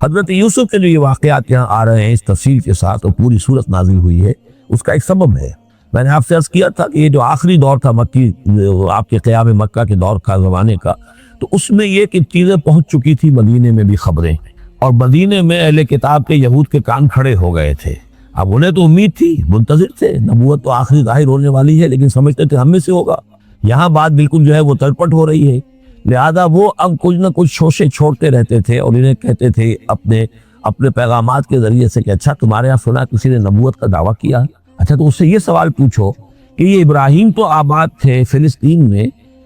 حضرت یوسف کے جو یہ واقعات یہاں آ رہے ہیں اس تفصیل کے ساتھ اور پوری صورت نازل ہوئی ہے، اس کا ایک سبب ہے۔ میں نے آپ سے عرض کیا تھا کہ یہ جو آخری دور تھا مکی، آپ کے قیام مکہ کے دور کا، زمانے کا، تو اس میں یہ کہ چیزیں پہنچ چکی تھی مدینے میں بھی خبریں، اور مدینے میں اہل کتاب کے یہود کے کان کھڑے ہو گئے تھے۔ اب انہیں تو امید تھی، منتظر تھے، نبوت تو آخری ظاہر ہونے والی ہے، لیکن سمجھتے تھے ہم میں سے ہوگا۔ یہاں بات بالکل جو ہے وہ ترپٹ ہو رہی ہے، لہذا وہ اب کچھ نہ کچھ شوشے چھوڑتے رہتے تھے اور انہیں کہتے تھے اپنے پیغامات کے ذریعے سے کہ اچھا تمہارے یہاں سنا کسی نے نبوت کا دعویٰ کیا، اچھا تو اس سے یہ سوال پوچھو کہ یہ ابراہیم تو آباد تھے فلسطین میں،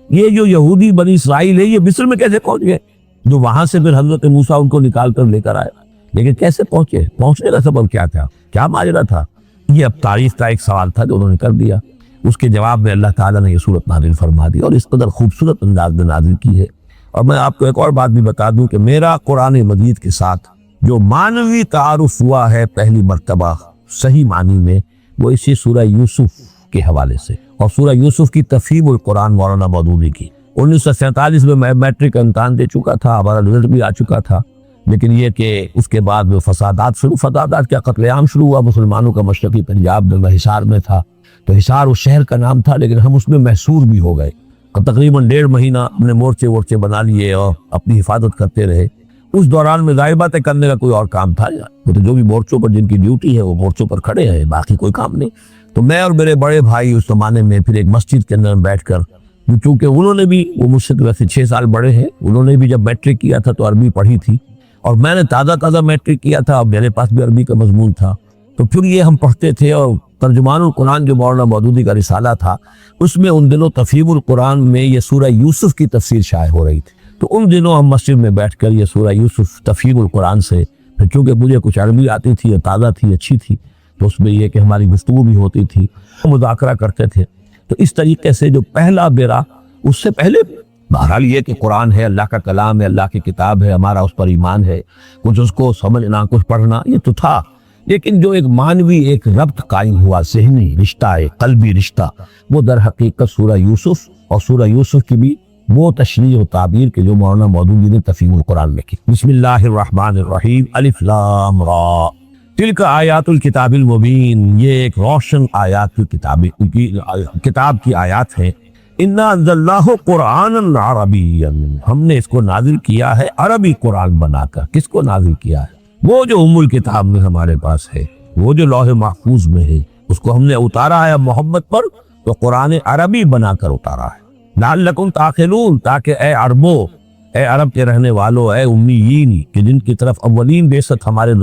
یہ جو یہودی بنی اسرائیل ہے یہ مصر میں کیسے پہنچ گئے؟ جو وہاں سے پھر حضرت موسیٰ ان کو نکال کر لے کر آئے، لیکن کیسے پہنچے؟ پہنچنے کا سبب کیا تھا؟ کیا ماجرا تھا؟ یہ اب تاریخ کا ایک سوال تھا جو انہوں نے کر دیا۔ اس کے جواب میں اللہ تعالیٰ نے یہ صورت نازل فرما دی اور اس قدر خوبصورت انداز میں نازل کی ہے۔ اور میں آپ کو ایک اور بات بھی بتا دوں کہ میرا قرآن مجید کے ساتھ جو معنوی تعارف ہوا ہے پہلی مرتبہ صحیح معنی میں، وہ اسی سورہ یوسف کے حوالے سے، اور سورہ یوسف کی تفہیم القرآن مولانا مودودی کی۔ 1947 میں میں میٹرک کا امتحان دے چکا تھا، ہمارا رزلٹ بھی آ چکا تھا، لیکن یہ کہ اس کے بعد وہ فسادات کیا قتل عام شروع ہوا مسلمانوں کا مشرقی پنجاب میں۔ میں حصار میں تھا، تو حصار اس شہر کا نام تھا، لیکن ہم اس میں محصور بھی ہو گئے۔ تقریباً 1.5 مہینہ اپنے مورچے بنا لیے اور اپنی حفاظت کرتے رہے۔ اس دوران میں ظاہر باتیں کرنے کا کوئی اور کام تھا، وہ تو جو بھی مورچوں پر جن کی ڈیوٹی ہے وہ مورچوں پر کھڑے ہیں، باقی کوئی کام نہیں۔ تو میں اور میرے بڑے بھائی اس زمانے میں پھر ایک مسجد کے اندر بیٹھ کر، چونکہ انہوں نے بھی، وہ مجھ سے ویسے 6 سال بڑے ہیں، انہوں نے بھی جب میٹرک کیا تھا تو عربی پڑھی تھی، اور میں نے تازہ میٹرک کیا تھا، میرے پاس بھی عربی کا مضمون تھا، تو پھر یہ ہم پڑھتے تھے۔ اور ترجمان القرآن جو مولانا مودودی کا رسالہ تھا، اس میں ان دنوں تفہیم القرآن میں یہ سورہ یوسف کی تفسیر شائع ہو رہی تھی، تو ان دنوں ہم مسجد میں بیٹھ کر یہ سورہ یوسف تفہیم القرآن سے، پھر چونکہ مجھے کچھ عربی آتی تھی اور تازہ تھی، اچھی تھی، تو اس میں یہ کہ ہماری گفتگو بھی ہوتی تھی، مذاکرہ کرتے تھے۔ تو اس طریقے سے جو پہلا بیرا، اس سے پہلے بہرحال یہ کہ قرآن ہے، اللہ کا کلام ہے، اللہ کی کتاب ہے، ہمارا اس پر ایمان ہے، کچھ اس کو سمجھنا، کچھ پڑھنا، یہ تو تھا، لیکن جو ایک معنوی ایک ربط قائم ہوا، ذہنی رشتہ ہے، قلبی رشتہ، وہ در حقیقت سورہ یوسف اور سورہ یوسف کی بھی وہ تشریح و تعبیر کے جو مولانا مودودی نے تفہیم القرآن میں کی۔ بسم اللہ الرحمن الرحیم، الف لام را، تلک آیات الکتاب المبین، یہ ایک روشن آیات کی کتاب کی آیات ہیں۔ انا انزلناہ قرآنا عربیا، ہم نے اس کو نازل کیا ہے عربی قرآن بنا کر۔ کس کو نازل کیا ہے؟ وہ جو ام الکتاب میں ہمارے پاس ہے، وہ جو لوح محفوظ میں ہے، اس کو ہم نے اتارا ہے محمد پر، تو قرآن عربی بنا کر اتارا ہے۔ لعلکم تعقلون، تاکہ اے عربو، اے عرب کے رہنے والو، اے امیین کہ جن کی طرف اولین بعثت ہمارے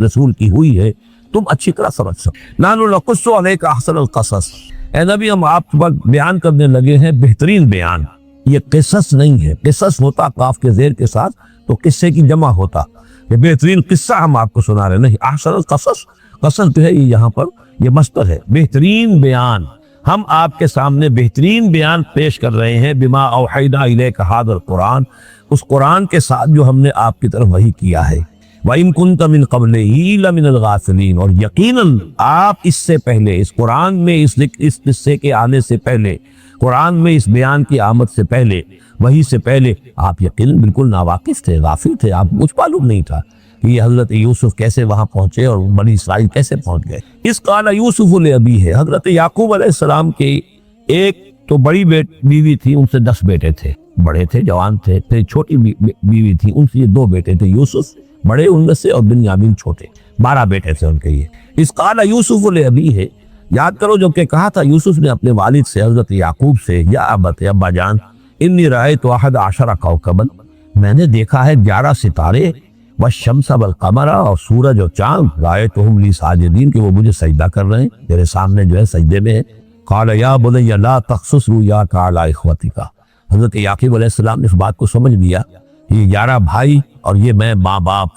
رسول کی ہوئی ہے، تم اچھی طرح سمجھ سکو۔ نحن نقص علیک احسن القصص، اے نبی ہم آپ پر بیان کرنے لگے ہیں بہترین بیان۔ یہ قصص نہیں ہے، قصص ہوتا قاف کے زیر کے ساتھ تو قصے کی جمع ہوتا، یہ بہترین قصہ ہم آپ کو سنا رہے، نہیں احسن القصص، قصص جو ہے یہ یہاں پر یہ مصدر ہے، بہترین بیان، ہم آپ کے سامنے بہترین بیان پیش کر رہے ہیں، بما اوحینا الیک ھذا القرآن، اس قرآن کے ساتھ جو ہم نے آپ کی طرف وحی کیا ہے۔ وَإِن كُنتَ مِن قَبْلِهِ لَمِنَ الْغَافِلِينَ، اور یقیناً آپ اس سے پہلے، اس قرآن میں اس قصے کے آنے سے پہلے، قرآن میں اس بیان کی آمد سے پہلے، وحی سے پہلے آپ یقیناً بالکل ناواقف تھے، غافل تھے، آپ کچھ معلوم نہیں تھا کہ یہ حضرت یوسف کیسے وہاں پہنچے اور بنی اسرائیل کیسے پہنچ گئے۔ اس قال یوسف لأبیہ ہے، حضرت یعقوب علیہ السلام کی ایک تو بڑی بیوی تھی، ان سے 10 بیٹے تھے، بڑے تھے، جوان تھے، پھر چھوٹی بیوی تھی، ان سے یہ 2 بیٹے تھے، یوسف بڑے ان میں سے اور بنیامین چھوٹے، 12 بیٹے تھے ان کے۔ یہ اس قال یوسف لأبیہ ہے، یاد کرو جو کہ کہا تھا یوسف نے اپنے والد سے، حضرت یعقوب سے، یا ابت، ابا جان، انی رأیت 11 کوکبا، میں نے دیکھا ہے 11 ستارے، والشمس والقمر، اور سورج اور چاند، رأیتہم لی ساجدین، کہ وہ مجھے سجدہ کر رہے ہیں، میرے سامنے جو ہے سجدے میں ہے۔ قال یا بنی لا تقصص رؤیاک علی اخوتک، حضرت یعقوب علیہ السلام نے اس بات کو سمجھ لیا، یہ 11 بھائی اور یہ میں ماں باپ،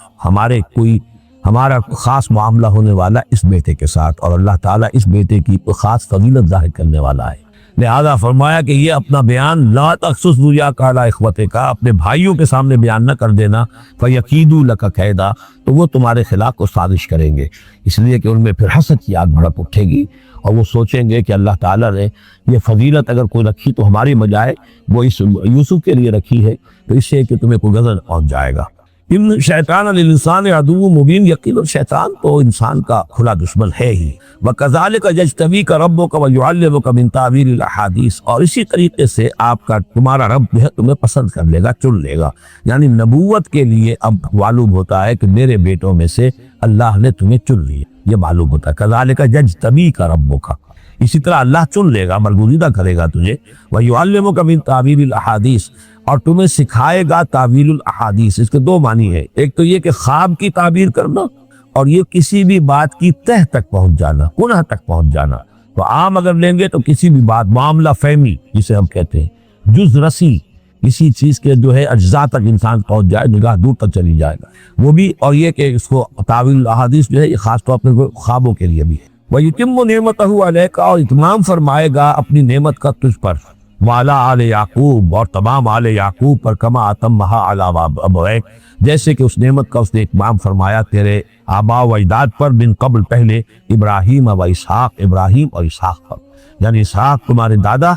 ہمارا خاص معاملہ ہونے والا اس بیٹے کے ساتھ، اور اللہ تعالیٰ اس بیٹے کی خاص فضیلت ظاہر کرنے والا ہے، لہذا فرمایا کہ یہ اپنا بیان لا تقصص رؤیاک علی اخوتک، اپنے بھائیوں کے سامنے بیان نہ کر دینا، فیکیدوا لک کیدا، تو وہ تمہارے خلاف کو سازش کریں گے، اس لیے کہ ان میں پھر حسد کی آگ بھڑک اٹھے گی، اور وہ سوچیں گے کہ اللہ تعالیٰ نے یہ فضیلت اگر کوئی رکھی تو ہماری بجائے وہ اس یوسف کے لیے رکھی ہے، تو اس سے کہ تمہیں کوئی غضب پہنچ جائے گا۔ ان شیطان للانسان عدو مبین، یقینا شیطان تو انسان کا کھلا دشمن ہے ہی۔ وکذالک یجتبیک ربک ویعلمک من تعبیر الاحادیث، اور اسی طریقے سے آپ کا تمہارا رب جو ہے تمہیں پسند کر لے گا، چن لے گا، یعنی نبوت کے لیے اب معلوم ہوتا ہے کہ میرے بیٹوں میں سے اللہ نے تمہیں چن لیا، یہ معلوم ہوتا ہے۔ کذالک یجتبیک ربک، اسی طرح اللہ چن لے گا، برگزیدہ کرے گا تجھے، وَيُعَلِّمُكَ مِن تَعْوِيلِ الْأَحَادِيث، اور تمہیں سکھائے گا تعویل الاحادیث۔ اس کے دو معنی ہے، ایک تو یہ کہ خواب کی تعبیر کرنا، اور یہ کسی بھی بات کی تہ تک پہنچ جانا، کنہ تک پہنچ جانا۔ تو عام اگر لیں گے تو کسی بھی بات، معاملہ فہمی جسے ہم کہتے ہیں، جز رسی، کسی چیز کے جو ہے اجزاء تک انسان پہنچ جائے، نگاہ دور تک چلی جائے گا وہ بھی، اور یہ کہ اس کو تعویل الاحادیث جو ہے یہ خاص طور پر خوابوں کے لیے بھی ہے۔ وَيُتِمُّ نِعْمَتَهُ عَلَيْكَ، اور اتمام فرمائے گا اپنی نعمت کا تجھ پر، وَعَلَىٰ آلِ یعقوب، اور تمام آل یعقوب پر، کما اتمھا علی ابویک، جیسے کہ اس نعمت کا اس نے اتمام فرمایا تیرے آباء و اجداد پر، من قبل پہلے، ابراہیم و اسحاق، ابراہیم اور اسحاق پر، یعنی اسحاق تمہارے دادا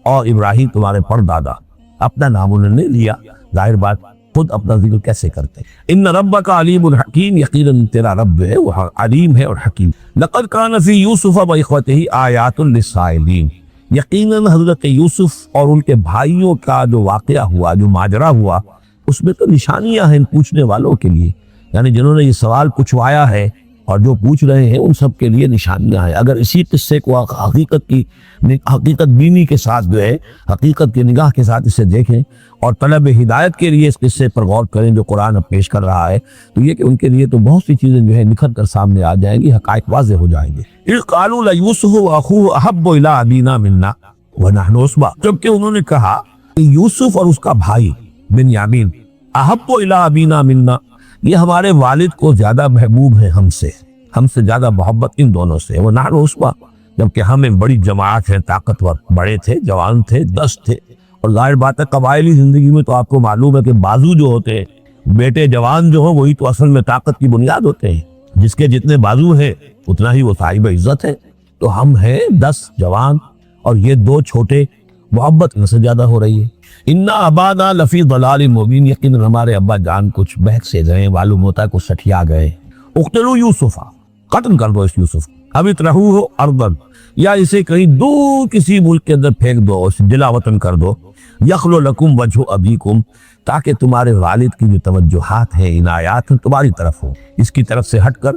اور ابراہیم تمہارے پردادا۔ اپنا نام انہوں نے لیا، ظاہر بات خود اپنا ذکر کیسے کرتے ہیں۔ ان ربک علیم الحکیم، یقیناً تیرا رب جو ہے وہ علیم ہے اور حکیم۔ لقد کان فی یوسف و اخوتہ آیات للسائلین، یقیناً حضرت یوسف اور ان کے بھائیوں کا جو واقعہ ہوا، جو ماجرا ہوا، اس میں تو نشانیاں ہیں پوچھنے والوں کے لیے، یعنی جنہوں نے یہ سوال پوچھوایا ہے اور جو پوچھ رہے ہیں ان سب کے لیے نشانیاں ہیں۔ اگر اسی قصے کو حقیقت بینی کے ساتھ جو ہے، حقیقت کی نگاہ کے ساتھ اسے دیکھیں اور طلب ہدایت کے لیے اس قصے پر غور کریں جو قرآن اب پیش کر رہا ہے، تو یہ کہ ان کے لیے تو بہت سی چیزیں جو ہے نکھر کر سامنے آ جائیں گی، حقائق واضح ہو جائیں گے۔ اذ قالوا لیوسف واخوہ احب الی ابینا منا ونحن عصبہ، جبکہ انہوں نے کہا کہ یوسف اور اس کا بھائی بنیامین احب الی ابینا منا، یہ ہمارے والد کو زیادہ محبوب ہے ہم سے زیادہ محبت ان دونوں سے، ونحن عصبہ، جبکہ ہمیں بڑی جماعت ہے، طاقتور، بڑے تھے، جوان تھے، دست تھے۔ اور ظاہر بات ہے قبائلی زندگی میں تو آپ کو معلوم ہے کہ بازو جو ہوتے ہیں، بیٹے جوان جو ہوں وہی تو اصل میں طاقت کی بنیاد ہوتے ہیں، جس کے جتنے بازو ہیں اتنا ہی وہ صاحب عزت ہے۔ تو ہم ہیں 10 جوان اور یہ 2 چھوٹے، محبت ان سے زیادہ ہو رہی ہے۔ انا ابانا لفی ضلال مبین، یقیناً ہمارے ابا جان کچھ بہک سے گئے، معلوم ہوتا ہے کچھ سٹھیا گئے۔ اقتلوا یوسف، قتل کر دو اس یوسف، اب اترہوہ ارضاً، یا اسے کہیں دور کسی ملک کے اندر پھینک دو، اسے جلا وطن کر دو، یخلو لکم وجہ ابیکم، تاکہ تمہارے والد کی جو توجہات ہیں، عنایات ہیں، تمہاری طرف ہو، اس کی طرف سے ہٹ کر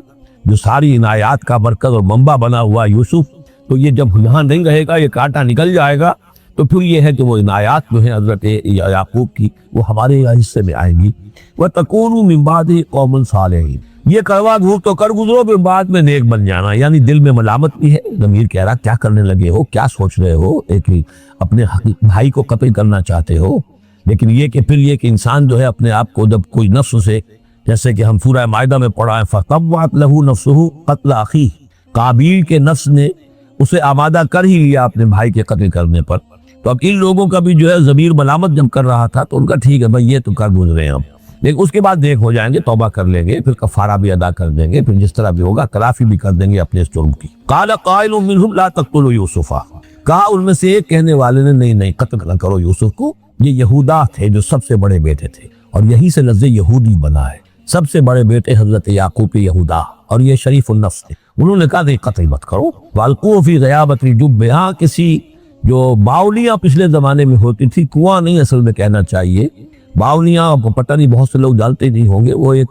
جو ساری عنایات کا مرکز اور منبع بنا ہوا یوسف، تو یہ جب یہاں نہیں رہے گا، یہ کانٹا نکل جائے گا، تو پھر یہ ہے کہ وہ عنایات جو ہیں حضرت یعقوب کی وہ ہمارے حصے میں آئیں گی۔ وَتَكُونُوا مِن بَعْدِهِ قَوْمًا صَالِحِينَ، یہ کروا گھور تو کر گزرو، پھر بعد میں نیک بن جانا، یعنی دل میں ملامت بھی ہے، ضمیر کہہ رہا کیا کرنے لگے ہو، کیا سوچ رہے ہو، ایک اپنے بھائی کو قتل کرنا چاہتے ہو۔ لیکن یہ کہ پھر یہ کہ انسان جو ہے اپنے آپ کو جب کوئی نفس سے، جیسے کہ ہم سورہ مائدہ میں پڑھا ہے، فَطَوَّعَتْ لَهُ نَفْسُهُ قَتْلَ أَخِيهِ، قابیل کے نفس نے اسے آمادہ کر ہی لیا اپنے بھائی کے قتل کرنے پر۔ تو اب ان لوگوں کا بھی جو ہے ضمیر ملامت جب کر رہا تھا تو ان کا ٹھیک ہے بھائی، یہ تو کر گزرے ہم، لیکن اس کے بعد دیکھ ہو جائیں گے، توبہ کر لیں گے، پھر کفارہ بھی ادا کر دیں گے، پھر جس طرح بھی ہوگا تلافی بھی کر دیں گے اپنے اس جرم کی۔ قال قائل منهم لا تقتلوا یوسف، کہا ان میں سے ایک کہنے والے نے نہیں قتل نہ کرو یوسف کو، یہ یہودا تھے جو سب سے بڑے بیٹے تھے، اور یہی سے لفظ یہودی بنا ہے، سب سے بڑے بیٹے حضرت یعقوب کے یہودا، اور یہ شریف النفس تھے، انہوں نے کہا نہیں قتل مت کرو۔ والقوا فی غیابۃ الجب، ہاں کسی جو باولیاں پچھلے زمانے میں ہوتی تھی، کنواں نہیں اصل میں کہنا چاہیے، باولیاں پتہ نہیں بہت سے لوگ جانتے نہیں ہوں گے، وہ ایک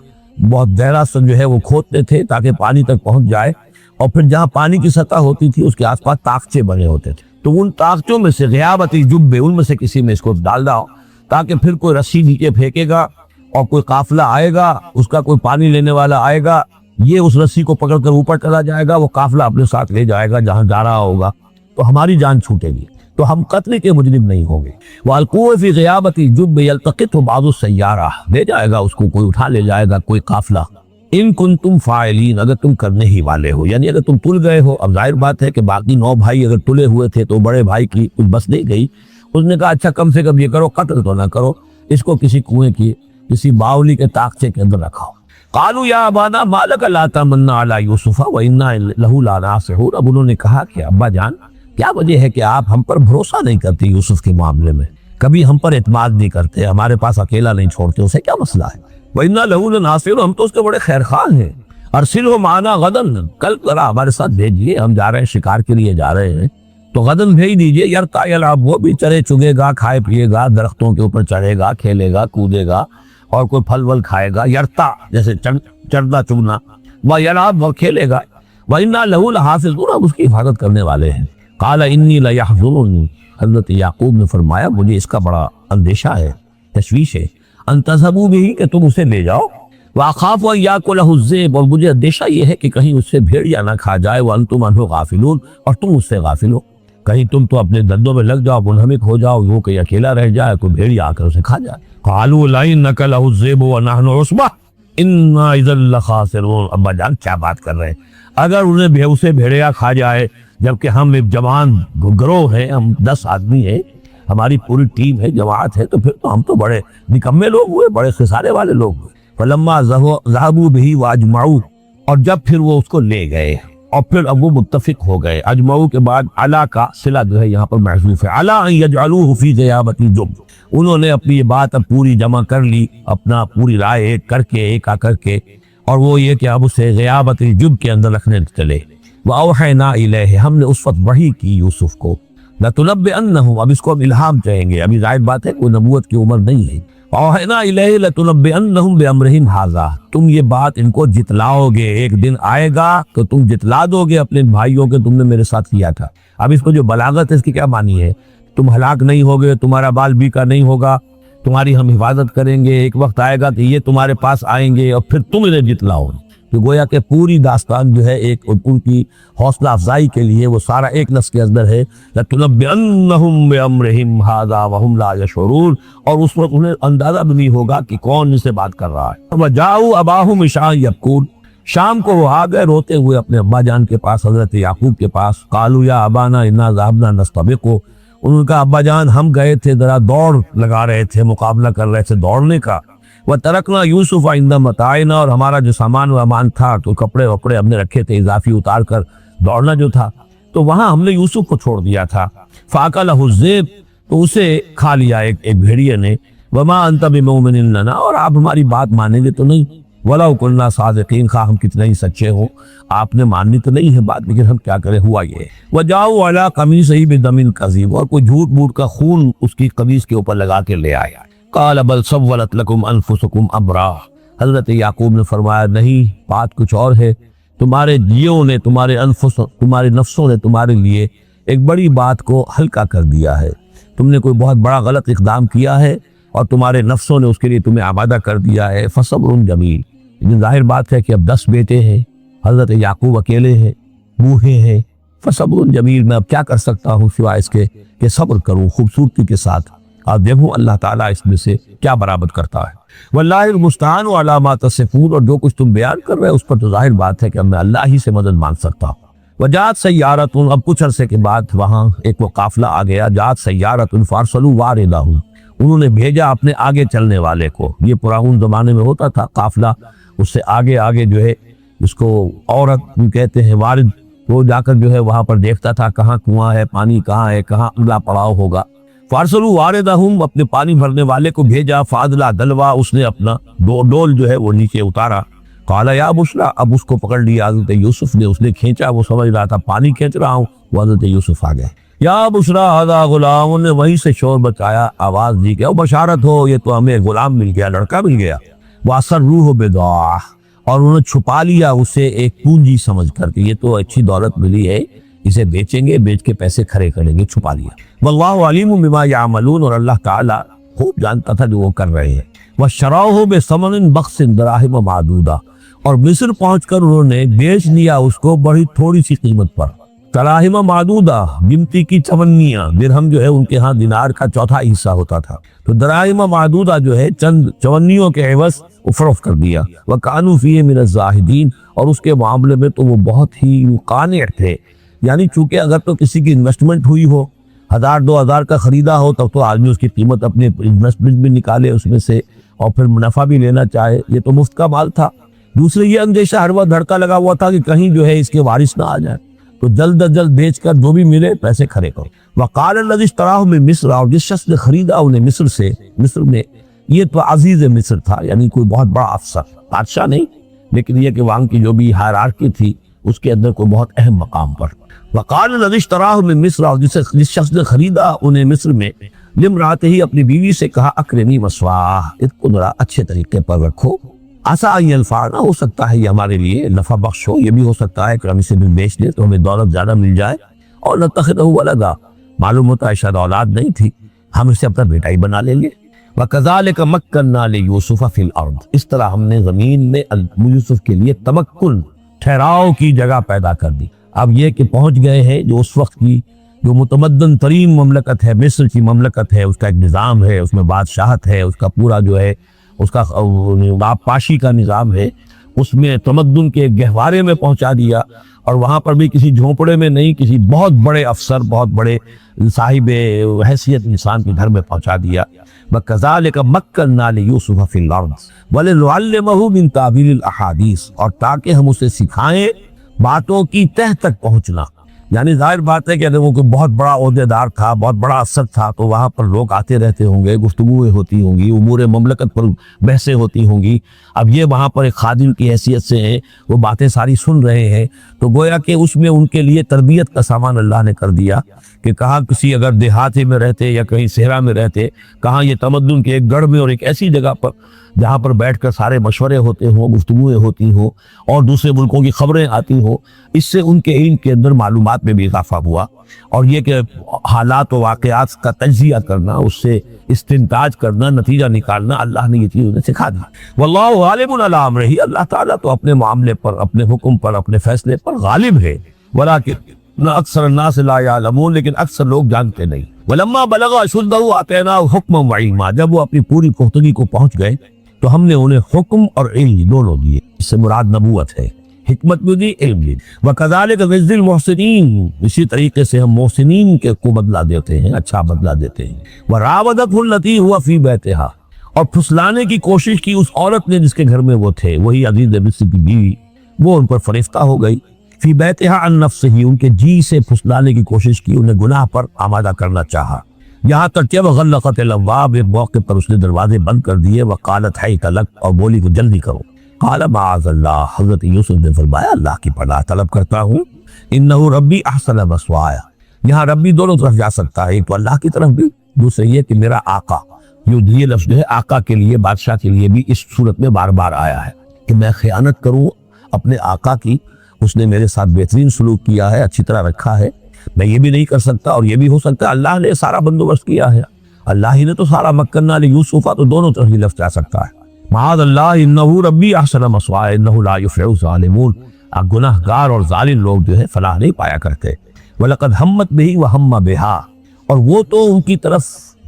بہت گہرا سا جو ہے وہ کھودتے تھے تاکہ پانی تک پہنچ جائے، اور پھر جہاں پانی کی سطح ہوتی تھی اس کے آس پاس طاقچے بنے ہوتے تھے، تو ان طاقچوں میں سے غیابت الجب، ان میں سے کسی میں اس کو ڈال دو، تاکہ پھر کوئی رسی نیچے پھینکے گا اور کوئی قافلہ آئے گا، اس کا کوئی پانی لینے والا آئے گا، یہ اس رسی کو پکڑ کر اوپر چلا جائے گا، وہ قافلہ اپنے ساتھ لے جائے گا جہاں جا رہا ہوگا، تو ہماری جان چھوٹے گی، تو ہم قتل کے مجرم نہیں ہوں گے۔ وَالْقُوَّ فِي غِيَابَةِ الْجُبِّ يَلْتَقِطْهُ بَعْضُ السَّيَّارَةِ، لے جائے گا اس کو، کوئی اٹھا لے جائے گا کوئی قافلہ۔ ان کنتم فاعلین، اگر تم کرنے ہی والے ہو، یعنی اگر تم تل گئے ہو۔ اب ظاہر بات ہے کہ باقی 9 بھائی اگر تلے ہوئے تھے تو بڑے بھائی کی کچھ بس نہیں گئی، اس نے کہا اچھا کم سے کم یہ کرو، قتل تو نہ کرو، اس کو کسی کنویں کی کسی باولی کے طاقچے کے اندر رکھاؤ۔ قالوا یا ابانا ما لک لا تمنا علی یوسف وانا لہ لناصحون، اب انہوں نے کہا کہ ابا جان کیا وجہ ہے کہ آپ ہم پر بھروسہ نہیں کرتے یوسف کے معاملے میں، کبھی ہم پر اعتماد نہیں کرتے، ہمارے پاس اکیلا نہیں چھوڑتے، اسے کیا مسئلہ ہے؟ وَإِنَّا لَهُ لَنَاصِرُونَ، ہم تو اس کے بڑے خیر خواہ ہیں. ارسلہ معنا غدن، کل ذرا ہمارے ساتھ بھیجیے، ہم جا رہے ہیں شکار کے لیے جا رہے ہیں، تو غدن بھیج دیجیے. یرتع یلعب، وہ بھی چرے چگے گا، کھائے پیے گا، درختوں کے اوپر چڑھے گا، کھیلے گا، کودے گا، اور کوئی پھل ول کھائے گا. یرتع جیسے چڑھنا چگنا، ویلعب، وہ کھیلے گا. وَإِنَّا لَهُ لَحَافِظُونَ، ہم اس کی حفاظت کرنے والے ہیں. قال انی لیحزننی، حضرت یعقوب نے فرمایا مجھے اس کا بڑا اندیشہ ہے، تشویش ہے، ان تذهبوا به، کہ تم اسے لے جاؤ. وَأَخَافُ أَن يَأْكُلَهُ الذِّئْبُ، اور مجھے اندیشہ یہ ہے کہ کہیں اس سے بھیڑیا نہ کھا جائے. وَأَنْتُمْ عَنْهُ غَافِلُونَ، اور تم اس سے غافل ہو، کہیں تم تو اپنے دندوں میں لگ جاؤ، منہمک ہو جاؤ، وہ کہیں اکیلا رہ جائے، کوئی بھیڑیا آ کر اسے کھا جائے. قَالُوا لَئِن أَكَلَهُ الذِّئْبُ وَنَحْنُ عُصْبَةٌ إِنَّا إِذًا لَخَاسِرُونَ. ابا جان کیا بات کر رہے ہیں، اگر اسے بھیڑیا کھا جائے جبکہ ہم ایک جوان گروہ ہیں، ہم 10 آدمی ہیں، ہماری پوری ٹیم ہے، جماعت ہے، تو پھر تو ہم تو بڑے نکمے لوگ ہوئے، بڑے خسارے والے لوگ ہوئے. فلما ذهبوا به واجمعوا، اور جب پھر وہ اس کو لے گئے اور پھر اب وہ متفق ہو گئے. اجمعوا کے بعد علا کا صلہ جو ہے یہاں پر محذوف ہے. علا ان يجعلوه في غيابة الجب، انہوں نے اپنی یہ بات اب پوری جمع کر لی، اپنا پوری رائے ایک کر کے، ایک آ کر کے، اور وہ یہ کہ اب اسے غیابت الجب کے اندر رکھنے چلے. وَأَوْحَيْنَا إِلَيْهِ، ہم نے اس وقت وحی کی یوسف کو. لَتُنَبِّئَنَّهُمْ، اب اس کو ہم الہام کہیں گے، ابھی ظاہر بات ہے کوئی نبوت کی عمر نہیں ہے. وَأَوْحَيْنَا إِلَيْهِ لَتُنَبِّئَنَّهُمْ بِأَمْرِهِمْ هَذَا، تم یہ بات ان کو جتلاؤ گے، ایک دن آئے گا تو تم جتلا دو گے اپنے بھائیوں کے تم نے میرے ساتھ کیا تھا. اب اس کو جو بلاغت ہے اس کی کیا معنی ہے، تم ہلاک نہیں ہوگے، تمہارا بال بیکا نہیں ہوگا، تمہاری ہم حفاظت کریں گے، ایک وقت آئے گا کہ یہ تمہارے پاس آئیں گے اور پھر تم انہیں جتلاؤ. تو گویا کہ پوری داستان جو ہے ایک ان کی حوصلہ افزائی کے لیے وہ سارا ایک لفظ کے اندر ہے، لَتُنَبِّئَنَّهُمْ بِأَمْرِهِمْ هَذَا وَهُمْ لَا يَشْعُرُونَ، اور اس وقت انہیں اندازہ بھی نہیں ہوگا کہ کون ان سے بات کر رہا ہے. وَجَاءُوا أَبَاهُمْ عِشَاءً يَبْكُونَ، شام کو وہ آ گئے روتے ہوئے اپنے ابا جان کے پاس، حضرت یعقوب کے پاس. قَالُوا يَا أَبَانَا إِنَّا ذَهَبْنَا نَسْتَبِقُ، انہوں نے کہا ابا جان ہم گئے تھے، ذرا دوڑ لگا رہے تھے، مقابلہ کر رہے تھے دوڑنے کا. وَتَرَكْنَا يُوسُفَ عِندَ مَتَاعِنَا، اور ہمارا جو سامان وامان تھا تو کپڑے وپڑے ہم نے رکھے تھے اضافی اتار کر دوڑنا جو تھا، تو وہاں ہم نے یوسف کو چھوڑ دیا تھا. فَأَكَلَهُ الذِّئْبُ، تو اسے کھا لیا ایک بھیڑیے نے. وَمَا أَنْتَ بِمُؤْمِنٍ لَنَا، اور آپ ہماری بات مانیں گے تو نہیں. وَلَوْ كُنَّا صَادِقِينَ، خواہ ہم کتنے ہی سچے ہوں، آپ نے ماننی تو نہیں ہے بات، لیکن ہم کیا کریں، ہوا یہ. وَجَاءُوا عَلَىٰ قَمِيصِهِ بِدَمٍ كَذِيبٍ، اور کوئی جھوٹ موٹ کا خون اس کی قمیص کے اوپر لگا کے لے آیا. قَالَ بَلْ سَوَّلَتْ لَكُمْ أَنفُسُكُمْ أَمْرًا، حضرت یعقوب نے فرمایا نہیں، بات کچھ اور ہے، تمہارے جیوں نے، تمہارے نفسوں نے تمہارے لیے ایک بڑی بات کو ہلکا کر دیا ہے. تم نے کوئی بہت بڑا غلط اقدام کیا ہے اور تمہارے نفسوں نے اس کے لیے تمہیں آمادہ کر دیا ہے. فصبر جمیل، لیکن ظاہر بات ہے کہ اب 10 بیٹے ہیں، حضرت یعقوب اکیلے ہیں، بوڑھے ہیں. فصبر جمیل، میں اب کیا کر سکتا ہوں سوائے اس کے کہ صبر کروں خوبصورتی کے ساتھ، اور دیکھوں اللہ تعالیٰ اس میں سے کیا برآمد کرتا ہے. واللہ المستعان علی ما تصفون، اور جو کچھ تم بیان کر رہے ہیں اس پر تو ظاہر بات ہے کہ اب میں اللہ ہی سے مدد مانگ سکتا ہوں. وجاءت سیارۃ، اب کچھ عرصے کے بعد وہاں ایک وہ قافلہ آ گیا. جاءت سیارۃ فارسلوا واردہم، انہوں نے بھیجا اپنے آگے چلنے والے کو. یہ پرانے زمانے میں ہوتا تھا قافلہ، اس سے آگے آگے جو ہے اس کو عورت کہتے ہیں وارد، وہ جا کر جو ہے وہاں پر دیکھتا تھا کہاں کنواں ہے، پانی کہاں ہے، کہاں اگلا پڑاؤ ہوگا. فارسلوا واردہم، اپنے پانی بھرنے والے کو بھیجا. فادلا دلوا، اس نے اپنا ڈول جو ہے وہ نیچے اتارا. قال یا بشرا، اب اس کو پکڑ لیا حضرت یوسف نے، اس نے کھینچا، وہ سمجھ رہا تھا پانی کھینچ رہا ہوں، وہ حضرت یوسف آ گئے. یا بشرا ھذا غلام، نے وہیں سے شور بچایا، آواز دی کہ او بشارت ہو، یہ تو ہمیں غلام مل گیا، لڑکا مل گیا. واسروہ بضاعہ، اور انہوں نے چھپا لیا اسے ایک پونجی سمجھ کر کہ یہ تو اچھی دولت ملی ہے، اسے بیچیں گے، بیچ کے پیسے کھڑے کریں گے، چھپا لیا. واللہ علیم بما یعملون، اور اللہ تعالی خوب جانتا تھا جو وہ کر رہے ہیں. وشراؤہ بثمن بخس دراہم معدودہ، اور مصر پہنچ کر انہوں نے بیچ لیا اس کو بڑی تھوڑی سی قیمت پر. دراہم معدودہ، گنتی کی چونیاں، درہم جو ہے ان کے ہاں دینار کا چوتھا حصہ ہوتا تھا، تو دراہم معدودہ جو ہے چند چونیوں کے عوض وہ فروخت کر دیا. وَكَانُوا فِيهِ مِنَ الزَّاهِدِينَ، اور اس کے معاملے میں تو وہ بہت ہی قانع تھے. یعنی چونکہ اگر تو کسی کی انویسٹمنٹ ہوئی ہو، 1000-2000 کا خریدا ہو، تب تو آدمی اس کی قیمت اپنے انویسٹمنٹ بھی نکالے اس میں سے اور پھر منافع بھی لینا چاہے، یہ تو مفت کا مال تھا. دوسرے یہ اندیشہ ہر وقت دھڑکا لگا ہوا تھا کہ کہیں جو ہے اس کے وارث نہ آ جائے، تو جلد از جلد بیچ کر جو بھی ملے پیسے کھڑے کرو. وقال الذی اشتراہ من مصر، اور جس شخص نے خریدا انہیں مصر سے، مصر میں یہ تو عزیز مصر تھا، یعنی کوئی بہت بڑا افسر، بادشاہ نہیں، لیکن یہ کہ وہاں کی جو بھی ہائرارکی تھی اس کے اندر کوئی بہت اہم مقام پر۔ وقال الذی اشتراہ من مصر، اور جس شخص نے خریدا انہیں مصر میں، لامرأتہ ہی اپنی بیوی سے کہا اکرمی مثواہ، اس کو ذرا اچھے طریقے پر رکھو، عسیٰ ان ینفعنا، ہو سکتا ہے یہ ہمارے لیے نفع بخش ہو، یہ بھی ہو سکتا ہے کہ ہم اسے بھی بیچ دیں تو ہمیں دولت زیادہ مل جائے، اور نتخذہ ولدا، معلوم ہوتا ہے شاید اولاد نہیں تھی، ہم اسے اپنا بیٹا ہی بنا لیں گے۔ وَكَذَلِكَ مَكَّنَّا لِيُوسُفَ فِي الْأَرْضِ، اس طرح ہم نے زمین میں یوسف کے لیے تمکن، ٹھہراؤ کی جگہ پیدا کر دی۔ اب یہ کہ پہنچ گئے ہیں جو اس وقت کی جو متمدن ترین مملکت ہے، مصر کی مملکت ہے، اس کا ایک نظام ہے، اس میں بادشاہت ہے، اس کا پورا جو ہے اس کا پاشی کا نظام ہے، اس میں تمدن کے گہوارے میں پہنچا دیا، اور وہاں پر بھی کسی جھونپڑے میں نہیں، کسی بہت بڑے افسر، بہت بڑے صاحب حیثیت انسان کے گھر میں پہنچا دیا۔ وَكَذَلِكَ مَكَّنَّا لِيُوسُفَ فِي الْأَرْضِ وَلِنُعَلِّمَهُ مِن تَأْوِيلِ الْأَحَادِيثِ، اور تاکہ ہم اسے سکھائیں باتوں کی تہ تک پہنچنا۔ یعنی ظاہر بات ہے کہ اگر وہ کوئی بہت بڑا عہدے دار تھا، بہت بڑا افسر تھا، تو وہاں پر لوگ آتے رہتے ہوں گے، گفتگویں ہوتی ہوں گی، امور مملکت پر بحثیں ہوتی ہوں گی۔ اب یہ وہاں پر ایک خادم کی حیثیت سے ہیں، وہ باتیں ساری سن رہے ہیں، تو گویا کہ اس میں ان کے لیے تربیت کا سامان اللہ نے کر دیا کہ کہاں کسی اگر دیہاتی میں رہتے یا کہیں صحرا میں رہتے، کہاں یہ تمدن کے ایک گڑھ میں اور ایک ایسی جگہ پر جہاں پر بیٹھ کر سارے مشورے ہوتے ہوں، گفتگویں ہوتی ہوں، اور دوسرے ملکوں کی خبریں آتی ہوں، اس سے ان کے علم کے اندر معلومات میں بھی اضافہ ہوا۔ اور یہ کہ حالات و واقعات کا تجزیہ کرنا، اس سے استنتاج کرنا، نتیجہ نکالنا، اللہ نے یہ چیز انہیں سکھا دی۔ واللہ غالب علی امرہ، اللہ تعالیٰ تو اپنے معاملے پر، اپنے حکم پر، اپنے فیصلے پر غالب ہے، ولکن اکثر الناس لا یعلمون، لیکن اکثر لوگ جانتے نہیں۔ ولما بلغ اشدہ آتیناہ حکما وعلما، جب وہ اپنی پوری پختگی کو پہنچ گئے تو ہم نے انہیں حکم اور علم دونوں دیے، اس سے مراد نبوت ہے، حکمت بھی دی، علم بھی۔ وَكَذَلِكَ نَجْزِي الْمُحْسِنِينَ، اسی طریقے سے ہم محسنین کو بدلہ دیتے ہیں، اچھا بدلہ دیتے ہیں۔ وَرَاوَدَتْهُ الَّتِي هُوَ فِي بَيْتِهَا، اور پھسلانے کی کوشش کی اس عورت نے جس کے گھر میں وہ تھے، وہی عزیز مصر کی بیوی، وہ ان پر فریفتہ ہو گئی۔ فی بیتہا عن نفسہ، ان کے جی سے پھسلانے کی کوشش کی، انہیں گناہ پر آمادہ کرنا چاہا، یہاں تک کہ وغلقت الابواب، ایک موقع پر اس نے دروازے بند کر دیے، وقالت حیت لک، اور بولی کو جلدی کرو۔ قال معاذ اللہ، حضرت یوسف نے فرمایا اللہ کی پناہ طلب کرتا ہوں، انہ ربی احسن مثوایا، یہاں ربی دونوں طرف جا سکتا ہے، ایک تو اللہ کی طرف بھی، دوسرے یہ کہ میرا آقا، یہ لفظ جو ہے آقا کے لیے، بادشاہ کے لیے بھی اس صورت میں بار بار آیا ہے کہ میں خیانت کروں اپنے آقا کی، اس نے میرے ساتھ بہترین سلوک کیا ہے، اچھی طرح رکھا ہے، میں یہ بھی نہیں کر سکتا، اور یہ بھی ہو سکتا ہے اللہ نے سارا بندوبست کیا ہے، اللہ ہی نے تو سارا مکنہ لیوسف، تو دونوں طرف ہی لفظ جا سکتا ہے۔ معاذ اللہ انہ ربی احسن مثوایا انہ لا یفلح الظالمون، گناہ گار اور ظالم لوگ جو ہے فلاح نہیں پایا کرتے۔ وَلَقَدْ هَمَّتْ بِهِ وَهَمَّ بِهَا، اور وہ تو ان کی طرف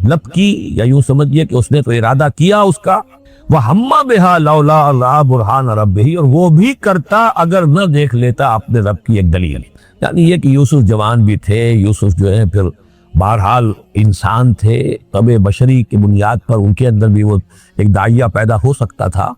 لپکی، یا یوں سمجھیے کہ اس نے تو ارادہ کیا اس کا، وَهَمَّ بِهَا لَوْلَا رَأَىٰ بُرْهَانَ رَبِّهِ، اور وہ بھی کرتا اگر نہ دیکھ لیتا اپنے رب کی ایک دلیل۔ یعنی یہ کہ یوسف جوان بھی تھے، یوسف جو ہے پھر بہرحال انسان تھے، طبع بشری کی بنیاد پر ان کے اندر بھی وہ ایک داعیہ پیدا ہو سکتا تھا،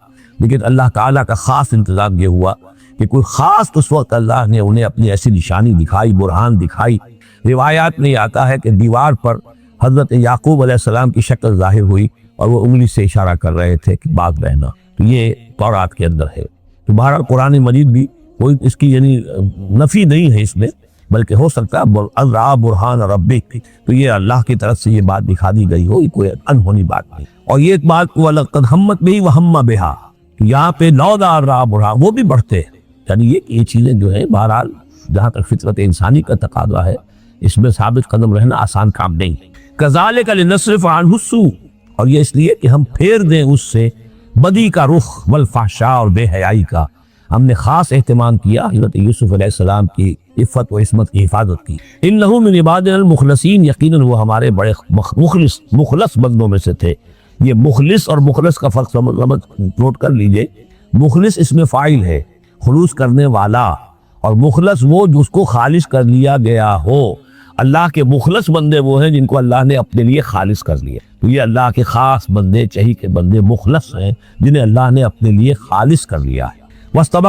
لیکن اللہ تعالیٰ کا خاص انتظام یہ ہوا کہ کوئی خاص اس وقت اللہ نے انہیں اپنی ایسی نشانی دکھائی، برہان دکھائی۔ روایات میں آتا ہے کہ دیوار پر حضرت یعقوب علیہ السلام کی شکل ظاہر ہوئی، اور وہ انگلی سے اشارہ کر رہے تھے کہ باغ رہنا، تو یہ تورات کے اندر ہے۔ تو بہرحال قرآن مجید بھی کوئی اس کی یعنی نفی نہیں ہے اس میں، بلکہ ہو سکتا ہے رَأَىٰ بُرْهَانَ رَبِّهِ، تو یہ اللہ کی طرف سے یہ بات دکھا دی گئی ہو، یہ کوئی انہونی بات نہیں۔ اور یہ ایک بات وَلَقَدْ هَمَّتْ بِهِ وَهَمَّ بِهَا، یہاں پہ لَوْلَا رَأَىٰ بُرْهَانَ، وہ بھی بڑھتے ہیں، یعنی یہ چیزیں جو ہیں بہرحال جہاں تک فطرت انسانی کا تقاضا ہے، اس میں ثابت قدم رہنا آسان کام نہیں۔ كَذَلِكَ لِنَصْرِفَ عَنْهُ السُّوءَ، اور یہ اس لیے کہ ہم پھیر دیں اس سے بدی کا رخ، والفحشاء، اور بے حیائی کا۔ ہم نے خاص اہتمام کیا حضرت یوسف علیہ السلام کی عفت و عصمت کی حفاظت کی۔ انہ من عبادنا المخلصین، یقیناً وہ ہمارے بڑے مخلص بندوں میں سے تھے۔ یہ مخلص اور مخلص کا فرق نوٹ کر لیجئے، مخلص اس میں فاعل ہے، خلوص کرنے والا، اور مخلص وہ جس کو خالص کر لیا گیا ہو۔ اللہ کے مخلص بندے وہ ہیں جن کو اللہ نے اپنے لیے خالص کر لیا، تو یہ اللہ کے خاص بندے، چہی کے بندے مخلص ہیں جنہیں اللہ نے اپنے لیے خالص کر لیا ہے۔ واستبق